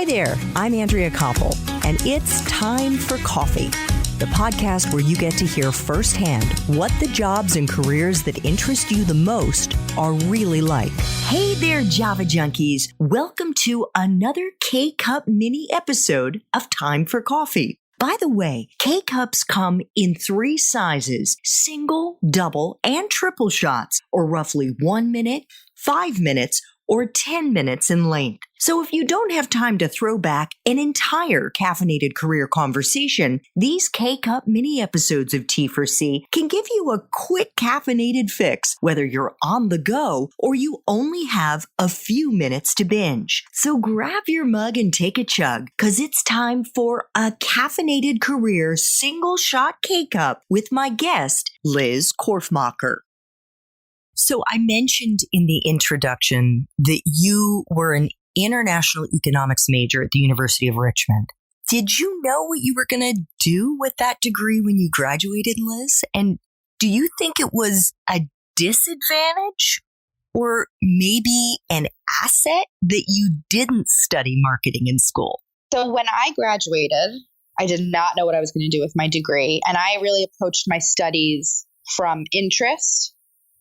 Hi there, I'm Andrea Koppel, and it's Time for Coffee, the podcast where you get to hear firsthand what the jobs and careers that interest you the most are really like. Hey there, Java junkies. Welcome to another K-Cup mini episode of Time for Coffee. By the way, K-Cups come in 3 sizes, single, double, and triple shots, or roughly 1 minute, 5 minutes, or 10 minutes in length. So if you don't have time to throw back an entire caffeinated career conversation, these K-Cup mini episodes of T4C can give you a quick caffeinated fix, whether you're on the go or you only have a few minutes to binge. So grab your mug and take a chug, because it's time for a caffeinated career single shot K-Cup with my guest, Liz Korfmacher. So I mentioned in the introduction that you were an international economics major at the University of Richmond. Did you know what you were going to do with that degree when you graduated, Liz? And do you think it was a disadvantage or maybe an asset that you didn't study marketing in school? So when I graduated, I did not know what I was going to do with my degree. And I really approached my studies from interest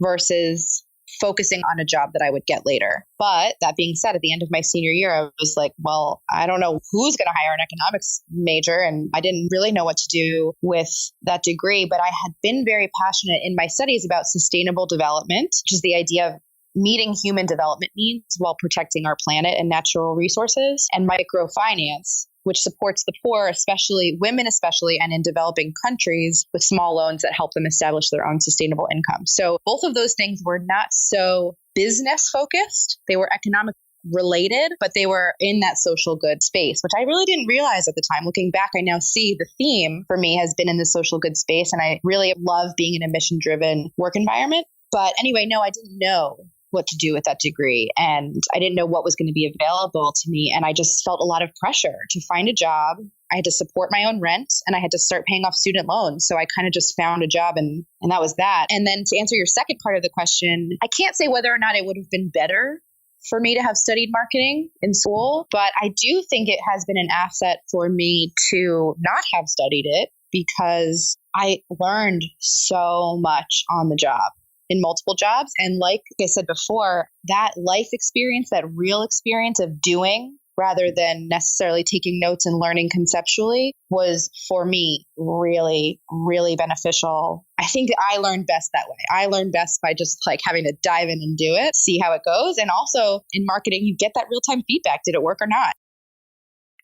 versus focusing on a job that I would get later. But that being said, at the end of my senior year, I was like, well, I don't know who's going to hire an economics major. And I didn't really know what to do with that degree. But I had been very passionate in my studies about sustainable development, which is the idea of meeting human development needs while protecting our planet and natural resources, and microfinance, which supports the poor, especially women, and in developing countries with small loans that help them establish their own sustainable income. So both of those things were not so business focused. They were economic related, but they were in that social good space, which I really didn't realize at the time. Looking back, I now see the theme for me has been in the social good space. And I really love being in a mission-driven work environment. But anyway, no, I didn't know what to do with that degree. And I didn't know what was going to be available to me. And I just felt a lot of pressure to find a job. I had to support my own rent and I had to start paying off student loans. So I kind of just found a job and that was that. And then to answer your second part of the question, I can't say whether or not it would have been better for me to have studied marketing in school, but I do think it has been an asset for me to not have studied it because I learned so much on the job. In multiple jobs. And like I said before, that life experience, that real experience of doing rather than necessarily taking notes and learning conceptually was for me really, really beneficial. I think I learned best that way. I learned best by just like having to dive in and do it, see how it goes. And also in marketing, you get that real-time feedback. Did it work or not?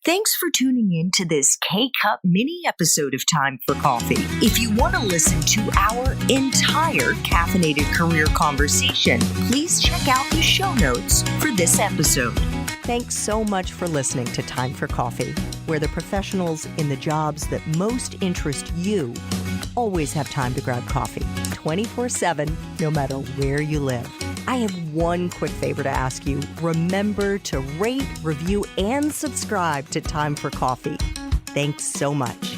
Thanks for tuning in to this K-Cup mini episode of Time for Coffee. If you want to listen to our entire caffeinated career conversation, please check out the show notes for this episode. Thanks so much for listening to Time for Coffee, where the professionals in the jobs that most interest you always have time to grab coffee 24/7, no matter where you live. I have one quick favor to ask you. Remember to rate, review, and subscribe to Time for Coffee. Thanks so much.